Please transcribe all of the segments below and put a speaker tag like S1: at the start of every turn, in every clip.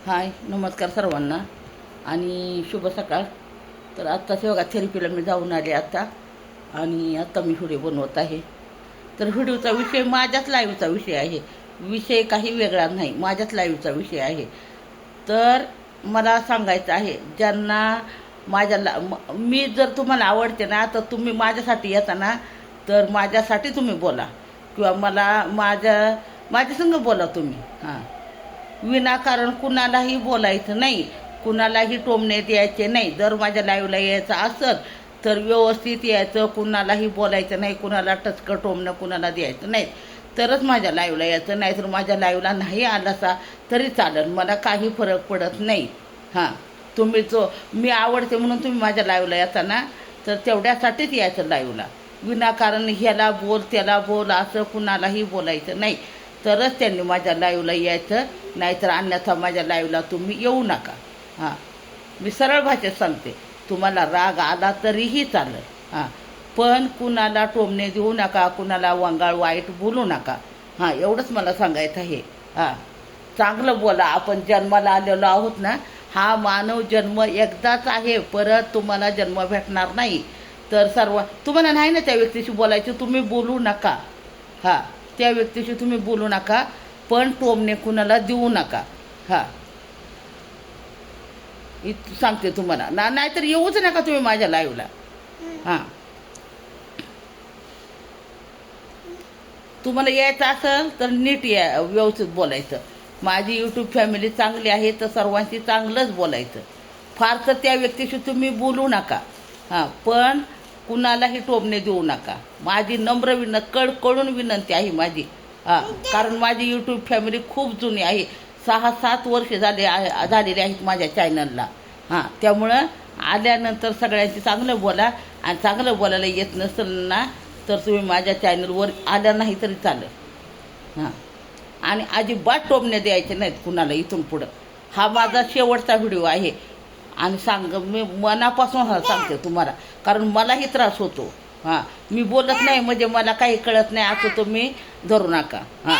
S1: हाय नमस्कार सर्वांना आणि शुभ सकाळ. तर आत्ता बघा थेरपीला मी जाऊन आले आता आणि आत्ता मी व्हिडिओ बनवत आहे. तर व्हिडिओचा विषय माझ्याच लाईव्हचा विषय आहे. विषय काही वेगळा नाही, माझ्याच लाईव्हचा विषय आहे. तर मला सांगायचं आहे ज्यांना मी जर तुम्हाला आवडते ना तर तुम्ही माझ्यासाठी येता ना तर माझ्यासाठी तुम्ही बोला किंवा माझ्या संग बोला तुम्ही. हां, विनाकारण कुणालाही बोलायचं नाही, कुणालाही टोमणे द्यायचे नाही. जर माझ्या लाईव्हला यायचं असेल तर व्यवस्थित यायचं, कुणालाही बोलायचं नाही, कुणाला टचकं टोमणं कुणाला द्यायचं नाही, तरच माझ्या लाईव्हला यायचं. नाही तर माझ्या लाईव्हला नाही आलासा तरी चालेल, मला काही फरक पडत नाही. हां, मी आवडते म्हणून तुम्ही माझ्या लाईव्हला येता ना तर तेवढ्यासाठीच यायचं लाईव्हला. विनाकारण ह्याला बोल त्याला बोल असं कुणालाही बोलायचं नाही, तरच त्यांनी माझ्या लाईव्हला यायचं. नाहीतर अन्यथा माझ्या लाईव्हला तुम्ही येऊ नका. हां, मी सरळ भाषेत सांगते, तुम्हाला राग आला तरीही चालेल. हां, पण कुणाला टोमणे देऊ नका, कुणाला वंगाळ वाईट बोलू नका. हां, एवढंच मला सांगायचं आहे. हां, चांगलं बोला. आपण जन्माला आलेलो आहोत ना, हा मानव जन्म एकदाच आहे, परत तुम्हाला जन्म भेटणार नाही. तर तुम्हाला नाही ना त्या व्यक्तीशी बोलायचं, तुम्ही बोलू नका. हां, त्या व्यक्तीशी तुम्ही बोलू नका, पण टोमणे कुणाला देऊ नका. हां, सांगते तुम्हाला नाहीतर येऊच नका तुम्ही माझ्या लाईव्हला. हां, तुम्हाला यायचं असेल तर नीट या, व्यवस्थित बोलायचं. माझी यूट्यूब फॅमिली चांगली आहे तर सर्वांशी चांगलंच बोलायचं. फार तर त्या व्यक्तीशी तुम्ही बोलू नका. हां, पण कुणालाही टोमणे देऊ नका. माझी नम्र कळकळून विनंती आहे माझी. हां, कारण माझी यूट्यूब फॅमिली खूप जुनी आहे, 6-7 वर्ष झालेली आहेत माझ्या चॅनलला. हां, त्यामुळं आल्यानंतर सगळ्यांशी चांगलं बोला. आणि चांगलं बोलायला येत नसेल ना तर तुम्ही माझ्या चॅनलवर आल्या नाही तरी चालेल. हां, आणि अजिबात टोमणे द्यायचे नाहीत कुणाला इथून पुढं. हा माझा शेवटचा व्हिडिओ आहे आणि मी मनापासून सांगते तुम्हाला, कारण मलाही त्रास होतो. हां, मी बोलत नाही म्हणजे मला काही कळत नाही असं तुम्ही धरू नका. हां,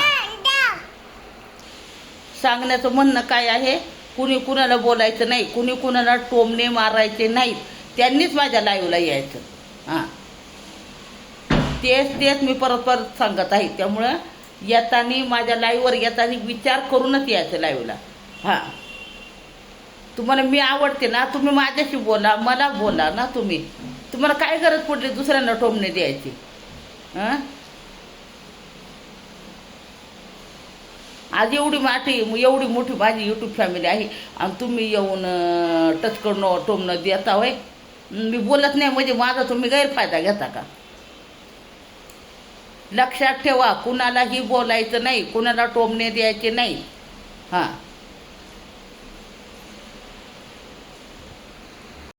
S1: सांगण्याचं म्हणणं काय आहे, कुणी कुणाला बोलायचं नाही, कुणी कुणाला टोमणे मारायचे नाहीत, त्यांनीच माझ्या लाईव्हला यायचं. हां, तेच मी परत सांगत आहे. त्यामुळं येताना माझ्या लाईव्हवर येताना विचार करूनच यायचं लाईव्हला. हां, तुम्हाला मी आवडते ना, तुम्ही माझ्याशी बोला, मला बोला ना. तुम्हाला काय गरज पडली दुसऱ्यांना टोमणे द्यायची? हां, आज एवढी मोठी माझी यूट्यूब फॅमिली आहे आणि तुम्ही येऊन टच करणं टोमणं देता होय? मी बोलत नाही म्हणजे माझा तुम्ही गैरफायदा घेता का? लक्षात ठेवा, कुणालाही बोलायचं नाही, कुणाला टोमणे द्यायचे नाही. हां,